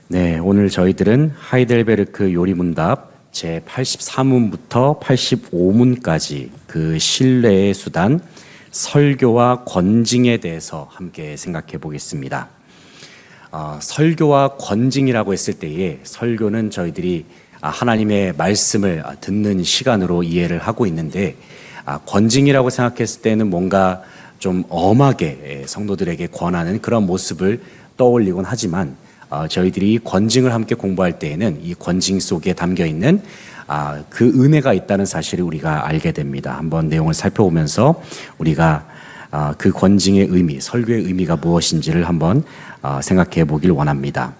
네, 오늘 저희들은 하이델베르크 요리문답 제83문부터 85문까지 그 신뢰의 수단, 설교와 권징에 대해서 함께 생각해 보겠습니다. 설교와 권징이라고 했을 때에 설교는 저희들이 하나님의 말씀을 듣는 시간으로 이해를 하고 있는데, 권징이라고 생각했을 때는 뭔가 좀 엄하게 성도들에게 권하는 그런 모습을 떠올리곤 하지만, 저희들이 권징을 함께 공부할 때에는 이 권징 속에 담겨 있는 그 은혜가 있다는 사실을 우리가 알게 됩니다. 한번 내용을 살펴보면서 우리가 그 권징의 의미, 설교의 의미가 무엇인지를 한번 생각해 보길 원합니다.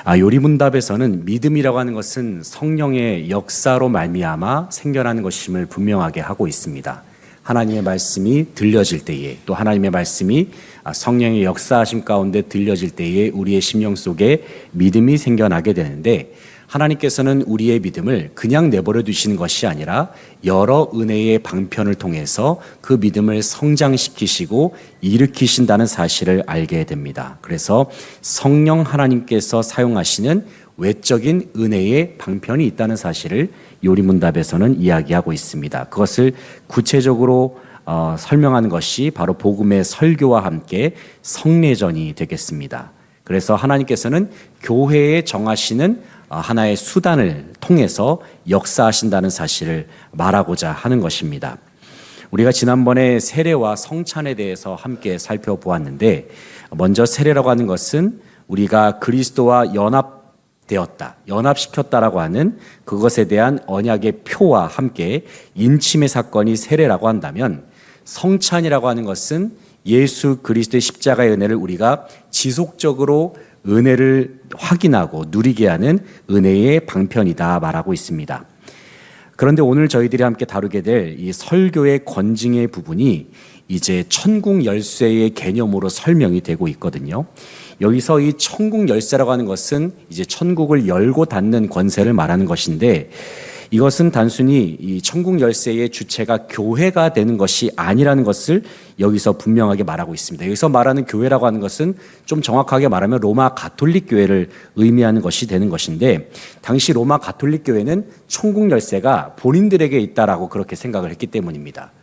요리문답에서는 믿음이라고 하는 것은 성령의 역사로 말미암아 생겨나는 것임을 분명하게 하고 있습니다. 하나님의 말씀이 들려질 때에, 또 하나님의 말씀이 성령의 역사하심 가운데 들려질 때에 우리의 심령 속에 믿음이 생겨나게 되는데, 하나님께서는 우리의 믿음을 그냥 내버려 두시는 것이 아니라 여러 은혜의 방편을 통해서 그 믿음을 성장시키시고 일으키신다는 사실을 알게 됩니다. 그래서 성령 하나님께서 사용하시는 외적인 은혜의 방편이 있다는 사실을 요리문답에서는 이야기하고 있습니다. 그것을 구체적으로 설명하는 것이 바로 복음의 설교와 함께 성례전이 되겠습니다. 그래서 하나님께서는 교회에 정하시는 하나의 수단을 통해서 역사하신다는 사실을 말하고자 하는 것입니다. 우리가 지난번에 세례와 성찬에 대해서 함께 살펴보았는데, 먼저 세례라고 하는 것은 우리가 그리스도와 연합시켰다라고 하는 그것에 대한 언약의 표와 함께 인침의 사건이 세례라고 한다면, 성찬이라고 하는 것은 예수 그리스도의 십자가의 은혜를 우리가 지속적으로 은혜를 확인하고 누리게 하는 은혜의 방편이다 말하고 있습니다. 그런데 오늘 저희들이 함께 다루게 될 이 설교의 권징의 부분이 이제 천국 열쇠의 개념으로 설명이 되고 있거든요. 여기서 이 천국 열쇠라고 하는 것은 이제 천국을 열고 닫는 권세를 말하는 것인데, 이것은 단순히 이 천국 열쇠의 주체가 교회가 되는 것이 아니라는 것을 여기서 분명하게 말하고 있습니다. 여기서 말하는 교회라고 하는 것은 좀 정확하게 말하면 로마 가톨릭 교회를 의미하는 것이 되는 것인데, 당시 로마 가톨릭 교회는 천국 열쇠가 본인들에게 있다라고 그렇게 생각을 했기 때문입니다.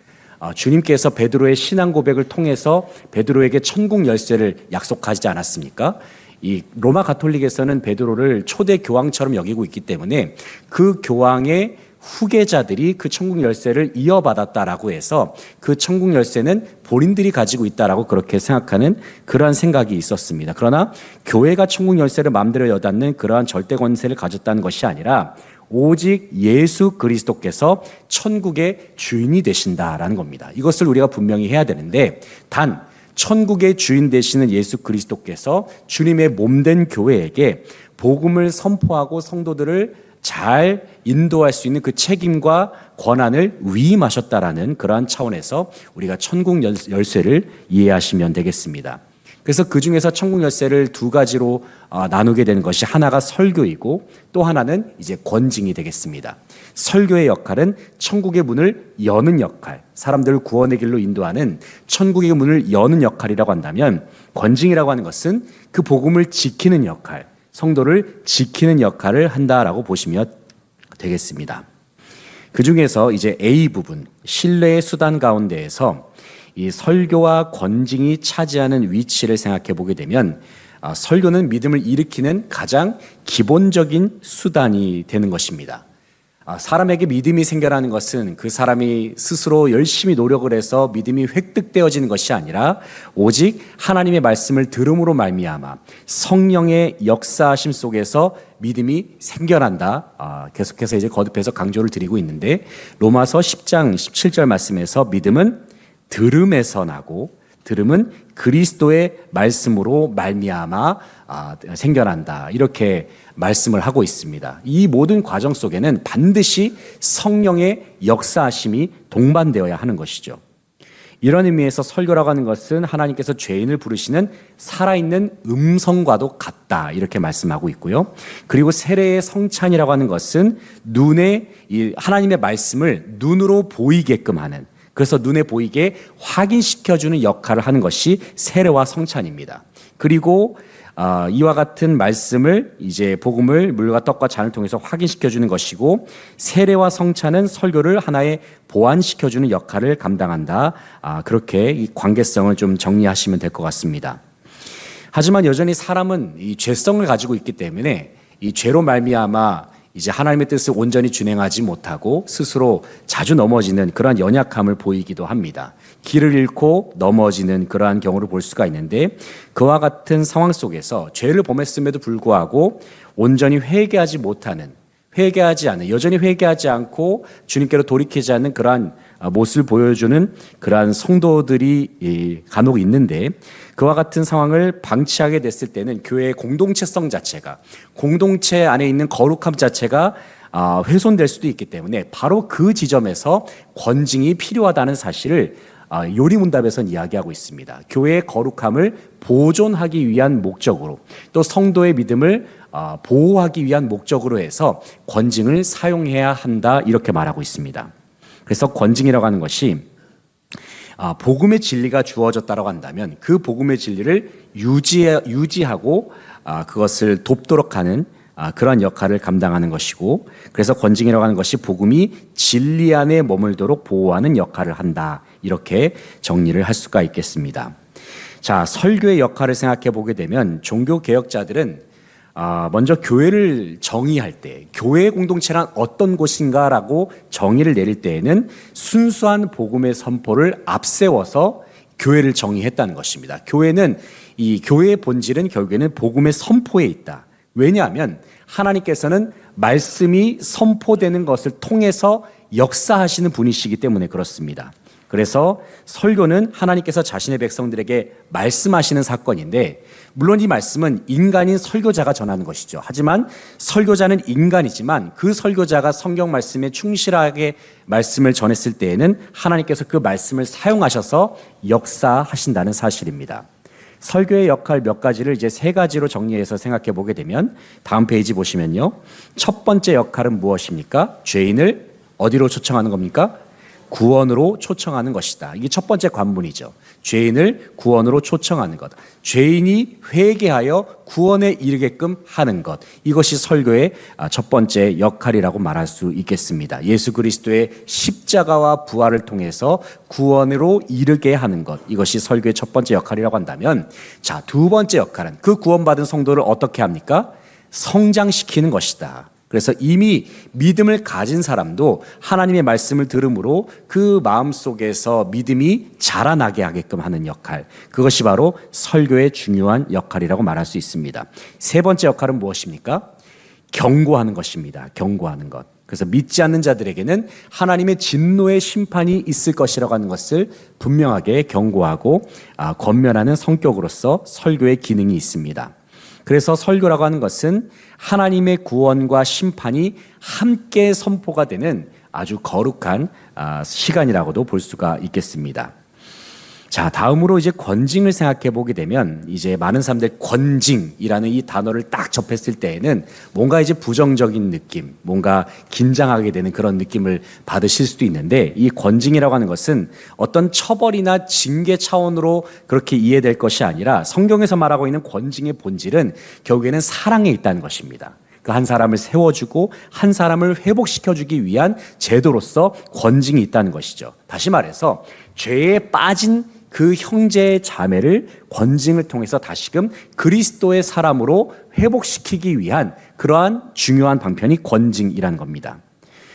주님께서 베드로의 신앙 고백을 통해서 베드로에게 천국 열쇠를 약속하지 않았습니까? 이 로마 가톨릭에서는 베드로를 초대 교황처럼 여기고 있기 때문에 그 교황의 후계자들이 그 천국 열쇠를 이어받았다라고 해서 그 천국 열쇠는 본인들이 가지고 있다라고 그렇게 생각하는 그러한 생각이 있었습니다. 그러나 교회가 천국 열쇠를 마음대로 여닫는 그러한 절대 권세를 가졌다는 것이 아니라 오직 예수 그리스도께서 천국의 주인이 되신다라는 겁니다. 이것을 우리가 분명히 해야 되는데, 단 천국의 주인 되시는 예수 그리스도께서 주님의 몸된 교회에게 복음을 선포하고 성도들을 잘 인도할 수 있는 그 책임과 권한을 위임하셨다라는 그러한 차원에서 우리가 천국 열쇠를 이해하시면 되겠습니다. 그래서 그 중에서 천국 열쇠를 두 가지로 나누게 되는 것이, 하나가 설교이고 또 하나는 이제 권징이 되겠습니다. 설교의 역할은 천국의 문을 여는 역할, 사람들을 구원의 길로 인도하는 천국의 문을 여는 역할이라고 한다면, 권징이라고 하는 것은 그 복음을 지키는 역할, 성도를 지키는 역할을 한다라고 보시면 되겠습니다. 그 중에서 이제 A 부분, 신뢰의 수단 가운데에서 이 설교와 권징이 차지하는 위치를 생각해 보게 되면, 설교는 믿음을 일으키는 가장 기본적인 수단이 되는 것입니다. 사람에게 믿음이 생겨나는 것은 그 사람이 스스로 열심히 노력을 해서 믿음이 획득되어지는 것이 아니라 오직 하나님의 말씀을 들음으로 말미암아 성령의 역사하심 속에서 믿음이 생겨난다. 계속해서 이제 거듭해서 강조를 드리고 있는데, 로마서 10장 17절 말씀에서 믿음은 들음에서 나고 들음은 그리스도의 말씀으로 말미암아 생겨난다, 이렇게 말씀을 하고 있습니다. 이 모든 과정 속에는 반드시 성령의 역사하심이 동반되어야 하는 것이죠. 이런 의미에서 설교라고 하는 것은 하나님께서 죄인을 부르시는 살아있는 음성과도 같다, 이렇게 말씀하고 있고요. 그리고 세례의 성찬이라고 하는 것은 눈에 이 하나님의 말씀을 눈으로 보이게끔 하는, 그래서 눈에 보이게 확인시켜주는 역할을 하는 것이 세례와 성찬입니다. 그리고 이와 같은 말씀을 이제 복음을 물과 떡과 잔을 통해서 확인시켜주는 것이고, 세례와 성찬은 설교를 하나의 보완시켜주는 역할을 감당한다. 그렇게 이 관계성을 좀 정리하시면 될 것 같습니다. 하지만 여전히 사람은 이 죄성을 가지고 있기 때문에 이 죄로 말미암아 이제 하나님의 뜻을 온전히 준행하지 못하고 스스로 자주 넘어지는 그러한 연약함을 보이기도 합니다. 길을 잃고 넘어지는 그러한 경우를 볼 수가 있는데, 그와 같은 상황 속에서 죄를 범했음에도 불구하고 온전히 회개하지 않는, 여전히 회개하지 않고 주님께로 돌이키지 않는 그러한 모습을 보여주는 그러한 성도들이 간혹 있는데, 그와 같은 상황을 방치하게 됐을 때는 교회의 공동체성 자체가, 공동체 안에 있는 거룩함 자체가 훼손될 수도 있기 때문에 바로 그 지점에서 권징이 필요하다는 사실을 요리문답에서는 이야기하고 있습니다. 교회의 거룩함을 보존하기 위한 목적으로, 또 성도의 믿음을 보호하기 위한 목적으로 해서 권징을 사용해야 한다, 이렇게 말하고 있습니다. 그래서 권징이라고 하는 것이 복음의 진리가 주어졌다고 한다면 그 복음의 진리를 유지하고 그것을 돕도록 하는 그런 역할을 감당하는 것이고, 그래서 권징이라고 하는 것이 복음이 진리 안에 머물도록 보호하는 역할을 한다, 이렇게 정리를 할 수가 있겠습니다. 자, 설교의 역할을 생각해 보게 되면 종교개혁자들은 먼저 교회를 정의할 때, 교회 공동체란 어떤 곳인가라고 정의를 내릴 때에는 순수한 복음의 선포를 앞세워서 교회를 정의했다는 것입니다. 이 교회의 본질은 결국에는 복음의 선포에 있다. 왜냐하면 하나님께서는 말씀이 선포되는 것을 통해서 역사하시는 분이시기 때문에 그렇습니다. 그래서 설교는 하나님께서 자신의 백성들에게 말씀하시는 사건인데, 물론 이 말씀은 인간인 설교자가 전하는 것이죠. 하지만 설교자는 인간이지만 그 설교자가 성경 말씀에 충실하게 말씀을 전했을 때에는 하나님께서 그 말씀을 사용하셔서 역사하신다는 사실입니다. 설교의 역할 몇 가지를 이제 세 가지로 정리해서 생각해 보게 되면, 다음 페이지 보시면요, 첫 번째 역할은 무엇입니까? 죄인을 어디로 초청하는 겁니까? 구원으로 초청하는 것이다. 이게 첫 번째 관문이죠. 죄인을 구원으로 초청하는 것. 죄인이 회개하여 구원에 이르게끔 하는 것. 이것이 설교의 첫 번째 역할이라고 말할 수 있겠습니다. 예수 그리스도의 십자가와 부활을 통해서 구원으로 이르게 하는 것. 이것이 설교의 첫 번째 역할이라고 한다면, 자, 두 번째 역할은 그 구원받은 성도를 어떻게 합니까? 성장시키는 것이다. 그래서 이미 믿음을 가진 사람도 하나님의 말씀을 들음으로 그 마음속에서 믿음이 자라나게 하게끔 하는 역할, 그것이 바로 설교의 중요한 역할이라고 말할 수 있습니다. 세 번째 역할은 무엇입니까? 경고하는 것입니다. 경고하는 것. 그래서 믿지 않는 자들에게는 하나님의 진노의 심판이 있을 것이라고 하는 것을 분명하게 경고하고 권면하는 성격으로서 설교의 기능이 있습니다. 그래서 설교라고 하는 것은 하나님의 구원과 심판이 함께 선포가 되는 아주 거룩한 시간이라고도 볼 수가 있겠습니다. 자, 다음으로 이제 권징을 생각해 보게 되면, 이제 많은 사람들이 권징이라는 이 단어를 딱 접했을 때에는 뭔가 이제 부정적인 느낌, 뭔가 긴장하게 되는 그런 느낌을 받으실 수도 있는데, 이 권징이라고 하는 것은 어떤 처벌이나 징계 차원으로 그렇게 이해될 것이 아니라, 성경에서 말하고 있는 권징의 본질은 결국에는 사랑에 있다는 것입니다. 그 한 사람을 세워주고 한 사람을 회복시켜주기 위한 제도로서 권징이 있다는 것이죠. 다시 말해서 죄에 빠진 그 형제의 자매를 권징을 통해서 다시금 그리스도의 사람으로 회복시키기 위한 그러한 중요한 방편이 권징이라는 겁니다.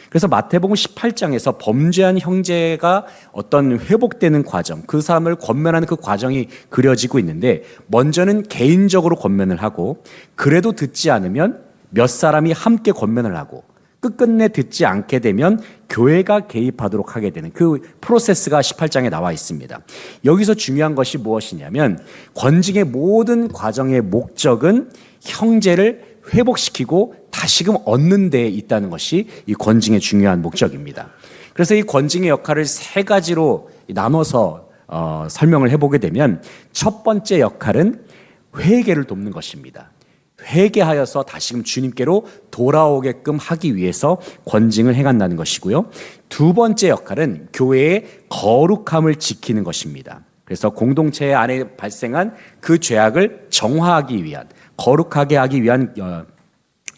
그래서 마태복음 18장에서 범죄한 형제가 어떤 회복되는 과정, 그 사람을 권면하는 그 과정이 그려지고 있는데, 먼저는 개인적으로 권면을 하고, 그래도 듣지 않으면 몇 사람이 함께 권면을 하고, 끝끝내 듣지 않게 되면 교회가 개입하도록 하게 되는 그 프로세스가 18장에 나와 있습니다. 여기서 중요한 것이 무엇이냐면, 권징의 모든 과정의 목적은 형제를 회복시키고 다시금 얻는 데에 있다는 것이 이 권징의 중요한 목적입니다. 그래서 이 권징의 역할을 세 가지로 나눠서 설명을 해보게 되면, 첫 번째 역할은 회개를 돕는 것입니다. 회개하여서 다시금 주님께로 돌아오게끔 하기 위해서 권징을 행한다는 것이고요. 두 번째 역할은 교회의 거룩함을 지키는 것입니다. 그래서 공동체 안에 발생한 그 죄악을 정화하기 위한, 거룩하게 하기 위한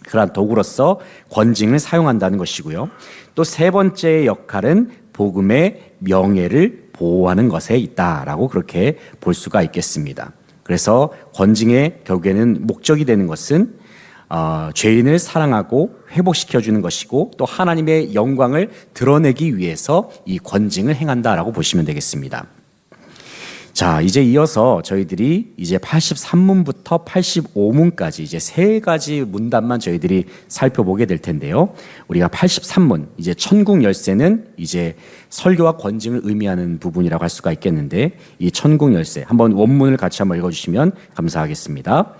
그러한 도구로서 권징을 사용한다는 것이고요. 또 세 번째 역할은 복음의 명예를 보호하는 것에 있다라고 그렇게 볼 수가 있겠습니다. 그래서 권징의 결국에는 목적이 되는 것은 죄인을 사랑하고 회복시켜주는 것이고 또 하나님의 영광을 드러내기 위해서 이 권징을 행한다라고 보시면 되겠습니다. 자, 이제 이어서 저희들이 이제 83문부터 85문까지 이제 세 가지 문단만 저희들이 살펴보게 될 텐데요. 우리가 83문, 이제 천국 열쇠는 이제 설교와 권징을 의미하는 부분이라고 할 수가 있겠는데, 이 천국 열쇠, 한번 원문을 같이 한번 읽어주시면 감사하겠습니다.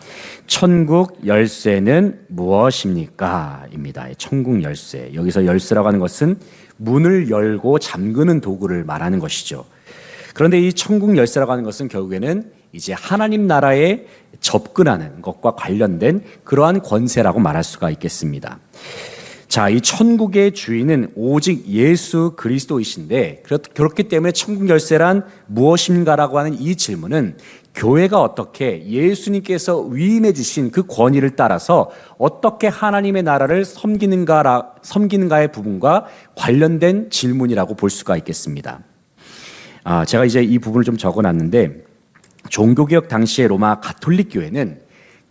천국 열쇠는 무엇입니까? 입니다. 천국 열쇠. 여기서 열쇠라고 하는 것은 문을 열고 잠그는 도구를 말하는 것이죠. 그런데 이 천국 열쇠라고 하는 것은 결국에는 이제 하나님 나라에 접근하는 것과 관련된 그러한 권세라고 말할 수가 있겠습니다. 자, 이 천국의 주인은 오직 예수 그리스도이신데, 그렇기 때문에 천국 열쇠란 무엇인가라고 하는 이 질문은 교회가 어떻게 예수님께서 위임해 주신 그 권위를 따라서 어떻게 하나님의 나라를 섬기는가의 부분과 관련된 질문이라고 볼 수가 있겠습니다. 제가 이제 이 부분을 좀 적어놨는데, 종교개혁 당시의 로마 가톨릭 교회는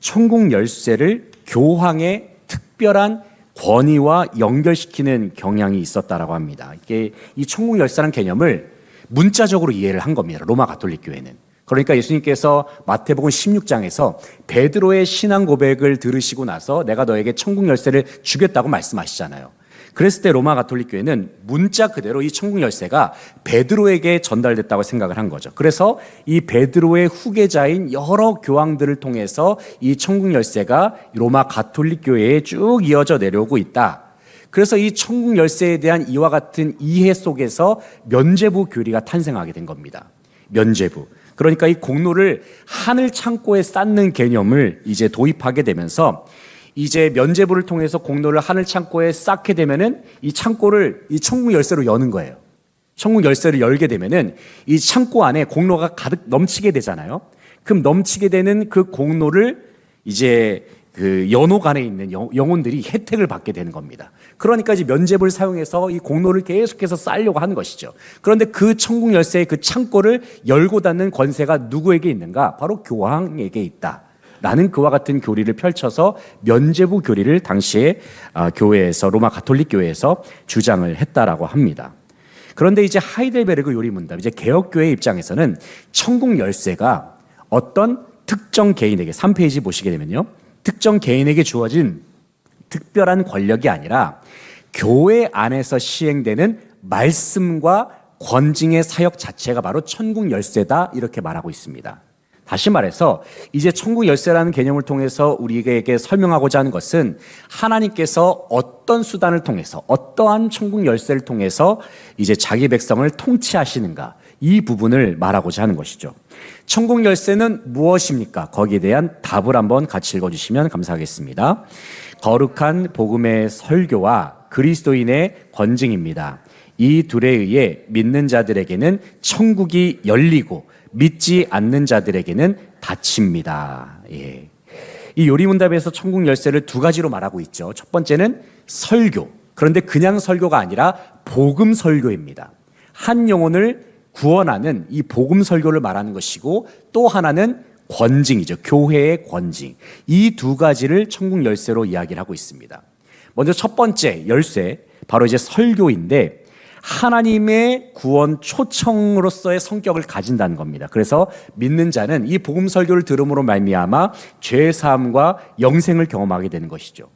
천국 열쇠를 교황의 특별한 권위와 연결시키는 경향이 있었다라고 합니다. 이게 이 천국 열쇠라는 개념을 문자적으로 이해를 한 겁니다. 로마 가톨릭 교회는. 그러니까 예수님께서 마태복음 16장에서 베드로의 신앙 고백을 들으시고 나서 내가 너에게 천국 열쇠를 주겠다고 말씀하시잖아요. 그랬을 때 로마 가톨릭 교회는 문자 그대로 이 천국 열쇠가 베드로에게 전달됐다고 생각을 한 거죠. 그래서 이 베드로의 후계자인 여러 교황들을 통해서 이 천국 열쇠가 로마 가톨릭 교회에 쭉 이어져 내려오고 있다. 그래서 이 천국 열쇠에 대한 이와 같은 이해 속에서 면죄부 교리가 탄생하게 된 겁니다. 면죄부. 그러니까 이 공로를 하늘 창고에 쌓는 개념을 이제 도입하게 되면서 이제 면죄부를 통해서 공로를 하늘 창고에 쌓게 되면은 이 창고를 이 천국 열쇠로 여는 거예요. 천국 열쇠를 열게 되면은 이 창고 안에 공로가 가득 넘치게 되잖아요. 그럼 넘치게 되는 그 공로를 이제 그 연옥 안에 있는 영혼들이 혜택을 받게 되는 겁니다. 그러니까 이제 면죄부를 사용해서 이 공로를 계속해서 쌓으려고 하는 것이죠. 그런데 그 천국 열쇠의 그 창고를 열고 닫는 권세가 누구에게 있는가? 바로 교황에게 있다. 라는 그와 같은 교리를 펼쳐서 면죄부 교리를 당시에 교회에서 로마 가톨릭 교회에서 주장을 했다라고 합니다. 그런데 이제 하이델베르그 요리문답, 이제 개혁교회 입장에서는 천국 열쇠가 어떤 특정 개인에게, 3페이지 보시게 되면요, 특정 개인에게 주어진 특별한 권력이 아니라 교회 안에서 시행되는 말씀과 권징의 사역 자체가 바로 천국 열쇠다, 이렇게 말하고 있습니다. 다시 말해서 이제 천국 열쇠라는 개념을 통해서 우리에게 설명하고자 하는 것은 하나님께서 어떤 수단을 통해서, 어떠한 천국 열쇠를 통해서 이제 자기 백성을 통치하시는가, 이 부분을 말하고자 하는 것이죠. 천국 열쇠는 무엇입니까? 거기에 대한 답을 한번 같이 읽어주시면 감사하겠습니다. 거룩한 복음의 설교와 그리스도인의 권징입니다. 이 둘에 의해 믿는 자들에게는 천국이 열리고 믿지 않는 자들에게는 닫힙니다. 예. 이 요리문답에서 천국 열쇠를 두 가지로 말하고 있죠. 첫 번째는 설교. 그런데 그냥 설교가 아니라 복음 설교입니다. 한 영혼을 구원하는 이 복음 설교를 말하는 것이고, 또 하나는 권징이죠. 교회의 권징. 이 두 가지를 천국 열쇠로 이야기를 하고 있습니다. 먼저 첫 번째 열쇠, 바로 이제 설교인데, 하나님의 구원 초청으로서의 성격을 가진다는 겁니다. 그래서 믿는 자는 이 복음 설교를 들음으로 말미암아 죄 사함과 영생을 경험하게 되는 것이죠.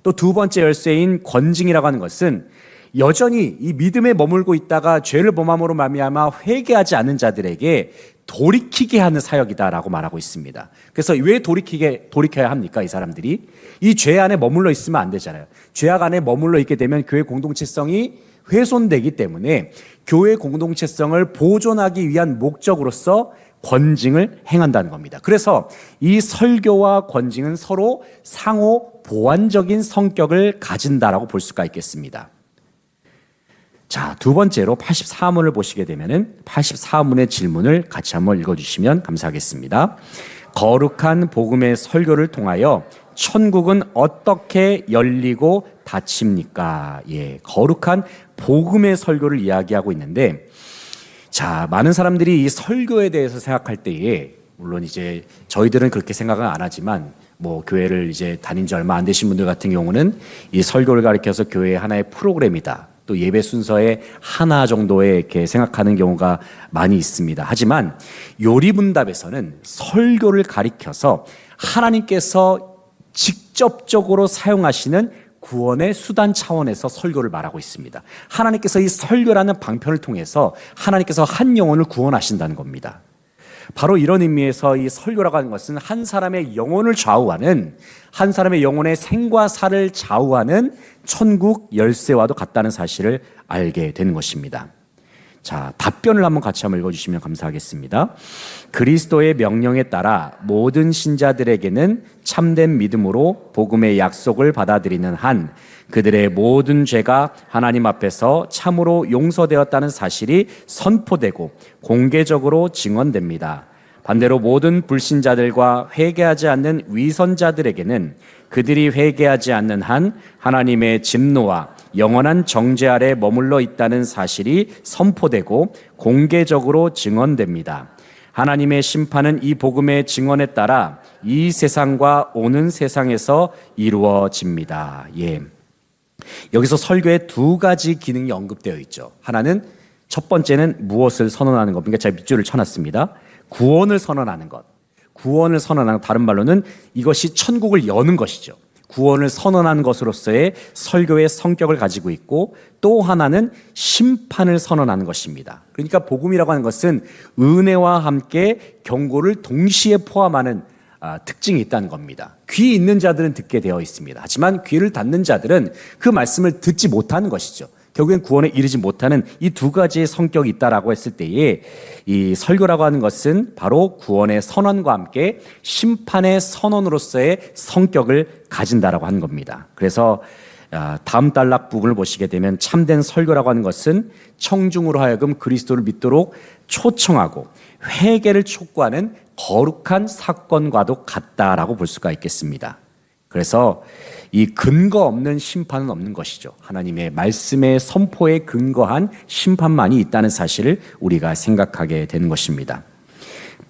또 두 번째 열쇠인 권징이라고 하는 것은 여전히 이 믿음에 머물고 있다가 죄를 범함으로 말미암아 회개하지 않는 자들에게 돌이키게 하는 사역이다라고 말하고 있습니다. 그래서 왜 돌이켜야 합니까? 이 사람들이 이 죄 안에 머물러 있으면 안 되잖아요. 죄악 안에 머물러 있게 되면 교회 공동체성이 훼손되기 때문에 교회 공동체성을 보존하기 위한 목적으로서 권징을 행한다는 겁니다. 그래서 이 설교와 권징은 서로 상호 보완적인 성격을 가진다라고 볼 수가 있겠습니다. 자, 두 번째로 84문을 보시게 되면은 84문의 질문을 같이 한번 읽어주시면 감사하겠습니다. 거룩한 복음의 설교를 통하여 천국은 어떻게 열리고 닫힙니까? 예, 거룩한 복음의 설교를 이야기하고 있는데, 자, 많은 사람들이 이 설교에 대해서 생각할 때에, 물론 이제 저희들은 그렇게 생각은 안 하지만, 뭐 교회를 이제 다닌 지 얼마 안 되신 분들 같은 경우는 이 설교를 가리켜서 교회의 하나의 프로그램이다, 또 예배 순서의 하나 정도에 이렇게 생각하는 경우가 많이 있습니다. 하지만 요리문답에서는 설교를 가리켜서 하나님께서 직접적으로 사용하시는 구원의 수단 차원에서 설교를 말하고 있습니다. 하나님께서 이 설교라는 방편을 통해서 하나님께서 한 영혼을 구원하신다는 겁니다. 바로 이런 의미에서 이 설교라고 하는 것은 한 사람의 영혼을 좌우하는, 한 사람의 영혼의 생과 사를 좌우하는 천국 열쇠와도 같다는 사실을 알게 되는 것입니다. 자, 답변을 같이 한번 읽어주시면 감사하겠습니다. 그리스도의 명령에 따라 모든 신자들에게는 참된 믿음으로 복음의 약속을 받아들이는 한 그들의 모든 죄가 하나님 앞에서 참으로 용서되었다는 사실이 선포되고 공개적으로 증언됩니다. 반대로 모든 불신자들과 회개하지 않는 위선자들에게는 그들이 회개하지 않는 한 하나님의 진노와 영원한 정죄 아래 머물러 있다는 사실이 선포되고 공개적으로 증언됩니다. 하나님의 심판은 이 복음의 증언에 따라 이 세상과 오는 세상에서 이루어집니다. 예. 여기서 설교에 두 가지 기능이 언급되어 있죠. 하나는, 첫 번째는 무엇을 선언하는 겁니까? 제가 밑줄을 쳐놨습니다. 구원을 선언하는 것. 구원을 선언하는, 다른 말로는 이것이 천국을 여는 것이죠. 구원을 선언하는 것으로서의 설교의 성격을 가지고 있고, 또 하나는 심판을 선언하는 것입니다. 그러니까 복음이라고 하는 것은 은혜와 함께 경고를 동시에 포함하는 특징이 있다는 겁니다. 귀 있는 자들은 듣게 되어 있습니다. 하지만 귀를 닫는 자들은 그 말씀을 듣지 못하는 것이죠. 결국엔 구원에 이르지 못하는 이 두 가지의 성격이 있다라고 했을 때에 이 설교라고 하는 것은 바로 구원의 선언과 함께 심판의 선언으로서의 성격을 가진다라고 하는 겁니다. 그래서 다음 단락 부분을 보시게 되면 참된 설교라고 하는 것은 청중으로 하여금 그리스도를 믿도록 초청하고 회개를 촉구하는 거룩한 사건과도 같다라고 볼 수가 있겠습니다. 그래서 이 근거 없는 심판은 없는 것이죠. 하나님의 말씀의 선포에 근거한 심판만이 있다는 사실을 우리가 생각하게 되는 것입니다.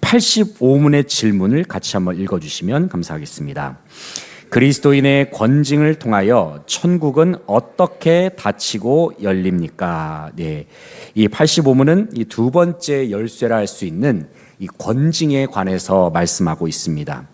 85문의 질문을 같이 한번 읽어주시면 감사하겠습니다. 그리스도인의 권징을 통하여 천국은 어떻게 닫히고 열립니까? 네, 이 85문은 이 두 번째 열쇠라 할 수 있는 이 권징에 관해서 말씀하고 있습니다.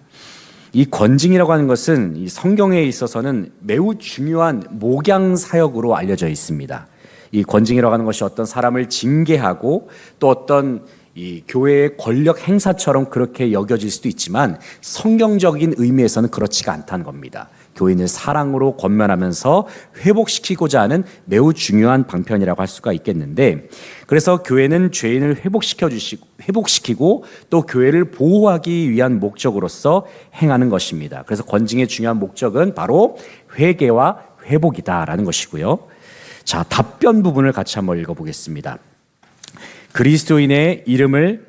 이 권징이라고 하는 것은 이 성경에 있어서는 매우 중요한 목양 사역으로 알려져 있습니다. 이 권징이라고 하는 것이 어떤 사람을 징계하고 또 어떤 이 교회의 권력 행사처럼 그렇게 여겨질 수도 있지만 성경적인 의미에서는 그렇지가 않다는 겁니다. 교인을 사랑으로 권면하면서 회복시키고자 하는 매우 중요한 방편이라고 할 수가 있겠는데, 그래서 교회는 죄인을 회복시키고 또 교회를 보호하기 위한 목적으로서 행하는 것입니다. 그래서 권징의 중요한 목적은 바로 회개와 회복이다라는 것이고요. 자, 답변 부분을 같이 한번 읽어보겠습니다. 그리스도인의 이름을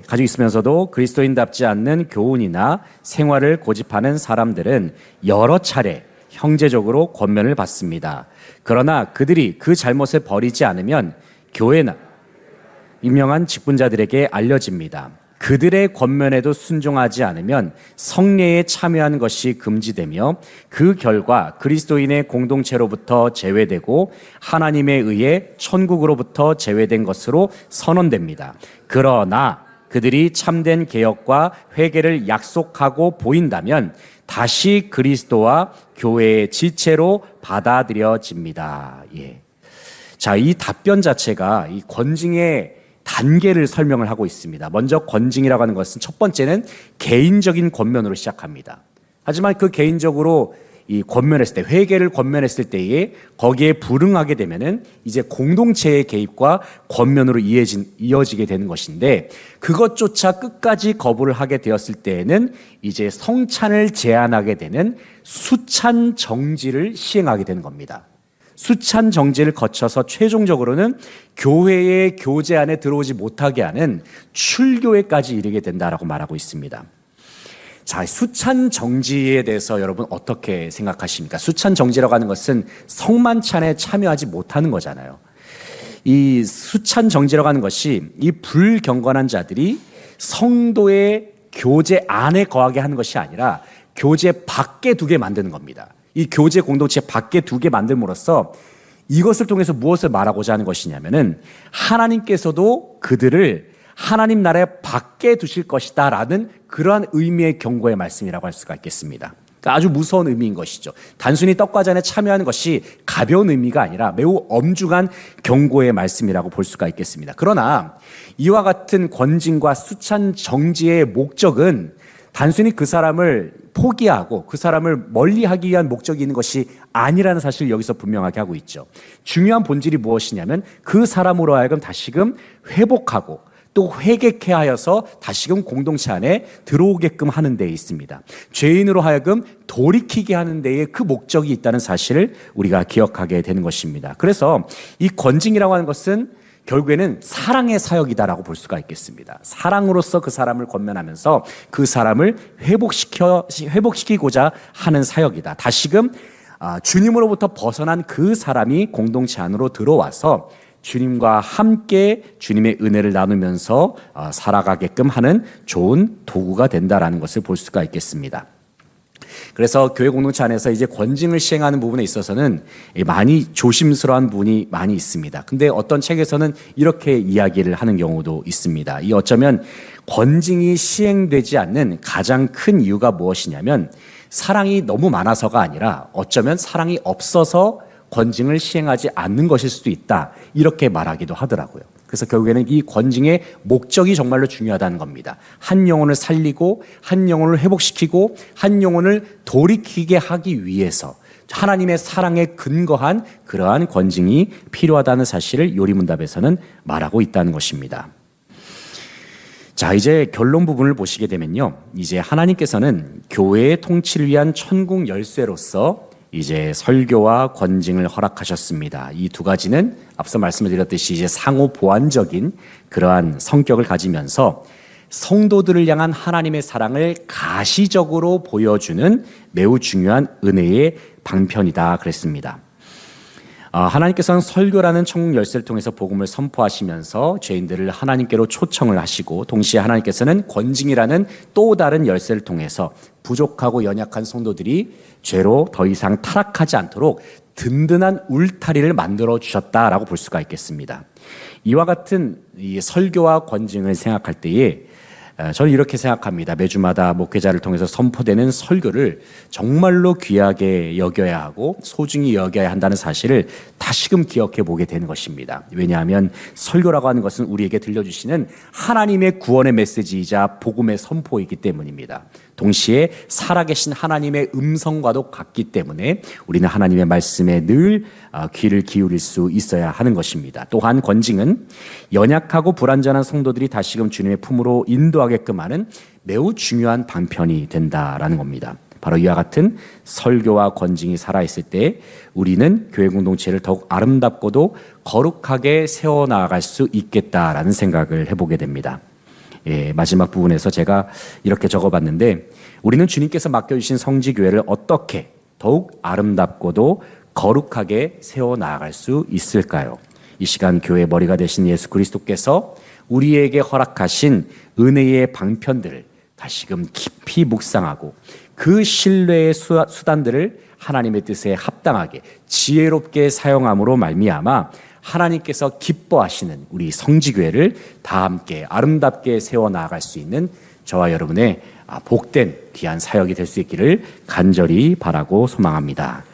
가지고 있으면서도 그리스도인답지 않는 교훈이나 생활을 고집하는 사람들은 여러 차례 형제적으로 권면을 받습니다. 그러나 그들이 그 잘못을 버리지 않으면 교회나 유명한 직분자들에게 알려집니다. 그들의 권면에도 순종하지 않으면 성례에 참여하는 것이 금지되며 그 결과 그리스도인의 공동체로부터 제외되고 하나님에 의해 천국으로부터 제외된 것으로 선언됩니다. 그러나 그들이 참된 개혁과 회개를 약속하고 보인다면 다시 그리스도와 교회의 지체로 받아들여집니다. 예. 자, 이 답변 자체가 이 권징의 단계를 설명을 하고 있습니다. 먼저 권징이라고 하는 것은 첫 번째는 개인적인 권면으로 시작합니다. 하지만 그 개인적으로 이 권면했을 때, 회개를 권면했을 때에 거기에 불응하게 되면은 이제 공동체의 개입과 권면으로 이어지게 되는 것인데, 그것조차 끝까지 거부를 하게 되었을 때에는 이제 성찬을 제한하게 되는 수찬 정지를 시행하게 되는 겁니다. 수찬 정지를 거쳐서 최종적으로는 교회의 교제 안에 들어오지 못하게 하는 출교회까지 이르게 된다라고 말하고 있습니다. 자, 수찬 정지에 대해서 여러분 어떻게 생각하십니까? 수찬 정지라고 하는 것은 성만찬에 참여하지 못하는 거잖아요. 이 수찬 정지라고 하는 것이 이 불경건한 자들이 성도의 교제 안에 거하게 하는 것이 아니라 교제 밖에 두게 만드는 겁니다. 이 교제 공동체 밖에 두게 만듦으로써 이것을 통해서 무엇을 말하고자 하는 것이냐면은 하나님께서도 그들을 하나님 나라의 밖에 두실 것이다 라는 그러한 의미의 경고의 말씀이라고 할 수가 있겠습니다. 그러니까 아주 무서운 의미인 것이죠. 단순히 떡과 잔에 참여하는 것이 가벼운 의미가 아니라 매우 엄중한 경고의 말씀이라고 볼 수가 있겠습니다. 그러나 이와 같은 권징과 수찬 정지의 목적은 단순히 그 사람을 포기하고 그 사람을 멀리하기 위한 목적이 있는 것이 아니라는 사실을 여기서 분명하게 하고 있죠. 중요한 본질이 무엇이냐면 그 사람으로 하여금 다시금 회복하고 또 회개케 하여서 다시금 공동체 안에 들어오게끔 하는 데에 있습니다. 죄인으로 하여금 돌이키게 하는 데에 그 목적이 있다는 사실을 우리가 기억하게 되는 것입니다. 그래서 이 권징이라고 하는 것은 결국에는 사랑의 사역이다라고 볼 수가 있겠습니다. 사랑으로서 그 사람을 권면하면서 그 사람을 회복시키고자 하는 사역이다. 다시금 주님으로부터 벗어난 그 사람이 공동체 안으로 들어와서 주님과 함께 주님의 은혜를 나누면서 살아가게끔 하는 좋은 도구가 된다라는 것을 볼 수가 있겠습니다. 그래서 교회 공동체 안에서 이제 권징을 시행하는 부분에 있어서는 많이 조심스러운 부분이 많이 있습니다. 근데 어떤 책에서는 이렇게 이야기를 하는 경우도 있습니다. 이 어쩌면 권징이 시행되지 않는 가장 큰 이유가 무엇이냐면 사랑이 너무 많아서가 아니라 어쩌면 사랑이 없어서 권징을 시행하지 않는 것일 수도 있다. 이렇게 말하기도 하더라고요. 그래서 결국에는 이 권징의 목적이 정말로 중요하다는 겁니다. 한 영혼을 살리고 한 영혼을 회복시키고 한 영혼을 돌이키게 하기 위해서 하나님의 사랑에 근거한 그러한 권징이 필요하다는 사실을 요리문답에서는 말하고 있다는 것입니다. 자, 이제 결론 부분을 보시게 되면요. 이제 하나님께서는 교회의 통치를 위한 천국 열쇠로서 이제 설교와 권징을 허락하셨습니다. 이 두 가지는 앞서 말씀을 드렸듯이 이제 상호 보완적인 그러한 성격을 가지면서 성도들을 향한 하나님의 사랑을 가시적으로 보여주는 매우 중요한 은혜의 방편이다 그랬습니다. 하나님께서는 설교라는 천국 열쇠를 통해서 복음을 선포하시면서 죄인들을 하나님께로 초청을 하시고 동시에 하나님께서는 권징이라는 또 다른 열쇠를 통해서 부족하고 연약한 성도들이 죄로 더 이상 타락하지 않도록 든든한 울타리를 만들어 주셨다라고 볼 수가 있겠습니다. 이와 같은 이 설교와 권징을 생각할 때에 저는 이렇게 생각합니다. 매주마다 목회자를 통해서 선포되는 설교를 정말로 귀하게 여겨야 하고 소중히 여겨야 한다는 사실을 다시금 기억해 보게 되는 것입니다. 왜냐하면 설교라고 하는 것은 우리에게 들려주시는 하나님의 구원의 메시지이자 복음의 선포이기 때문입니다. 동시에 살아계신 하나님의 음성과도 같기 때문에 우리는 하나님의 말씀에 늘 귀를 기울일 수 있어야 하는 것입니다. 또한 권징은 연약하고 불완전한 성도들이 다시금 주님의 품으로 인도하게끔 하는 매우 중요한 방편이 된다라는 겁니다. 바로 이와 같은 설교와 권징이 살아있을 때 우리는 교회 공동체를 더욱 아름답고도 거룩하게 세워나갈 수 있겠다라는 생각을 해보게 됩니다. 마지막 부분에서 제가 이렇게 적어봤는데 우리는 주님께서 맡겨주신 성지교회를 어떻게 더욱 아름답고도 거룩하게 세워나갈 수 있을까요? 이 시간 교회의 머리가 되신 예수 그리스도께서 우리에게 허락하신 은혜의 방편들을 다시금 깊이 묵상하고 그 신뢰의 수단들을 하나님의 뜻에 합당하게 지혜롭게 사용함으로 말미암아 하나님께서 기뻐하시는 우리 성지교회를 다 함께 아름답게 세워나갈 수 있는 저와 여러분의 복된 귀한 사역이 될 수 있기를 간절히 바라고 소망합니다.